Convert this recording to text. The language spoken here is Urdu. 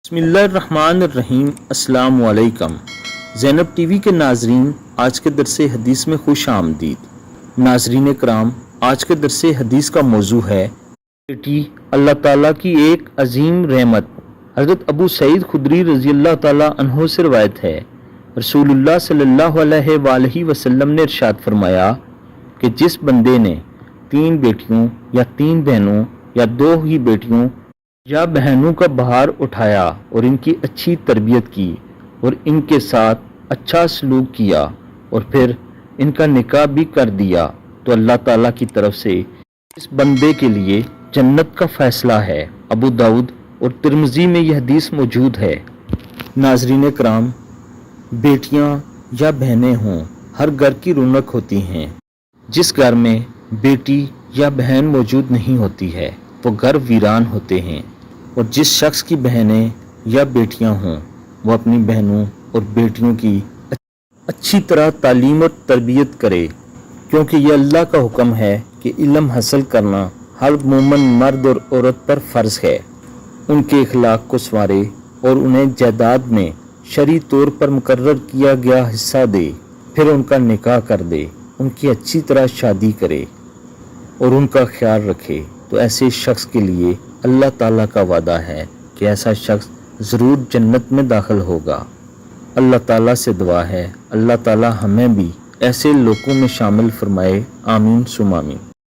بسم اللہ الرحمن الرحیم۔ السلام علیکم زینب ٹی وی کے ناظرین، آج کے درس حدیث میں خوش آمدید۔ ناظرین کرام، آج کے درس حدیث کا موضوع ہے بیٹی اللہ تعالیٰ کی ایک عظیم رحمت۔ حضرت ابو سعید خدری رضی اللہ تعالیٰ عنہ سے روایت ہے، رسول اللہ صلی اللہ علیہ وآلہ وسلم نے ارشاد فرمایا کہ جس بندے نے 3 بیٹیوں یا 3 بہنوں یا 2 ہی بیٹیوں یا بہنوں کا بھار اٹھایا اور ان کی اچھی تربیت کی اور ان کے ساتھ اچھا سلوک کیا اور پھر ان کا نکاح بھی کر دیا تو اللہ تعالیٰ کی طرف سے اس بندے کے لیے جنت کا فیصلہ ہے۔ ابو داؤد اور ترمذی میں یہ حدیث موجود ہے۔ ناظرین کرام، بیٹیاں یا بہنیں ہوں، ہر گھر کی رونق ہوتی ہیں۔ جس گھر میں بیٹی یا بہن موجود نہیں ہوتی ہے وہ گھر ویران ہوتے ہیں، اور جس شخص کی بہنیں یا بیٹیاں ہوں وہ اپنی بہنوں اور بیٹیوں کی اچھی طرح تعلیم اور تربیت کرے، کیونکہ یہ اللہ کا حکم ہے کہ علم حاصل کرنا ہر مومن مرد اور عورت پر فرض ہے۔ ان کے اخلاق کو سنوارے اور انہیں جائیداد میں شرعی طور پر مقرر کیا گیا حصہ دے، پھر ان کا نکاح کر دے، ان کی اچھی طرح شادی کرے اور ان کا خیال رکھے، تو ایسے شخص کے لیے اللہ تعالیٰ کا وعدہ ہے کہ ایسا شخص ضرور جنت میں داخل ہوگا۔ اللہ تعالیٰ سے دعا ہے اللہ تعالیٰ ہمیں بھی ایسے لوگوں میں شامل فرمائے، آمین ثم آمین۔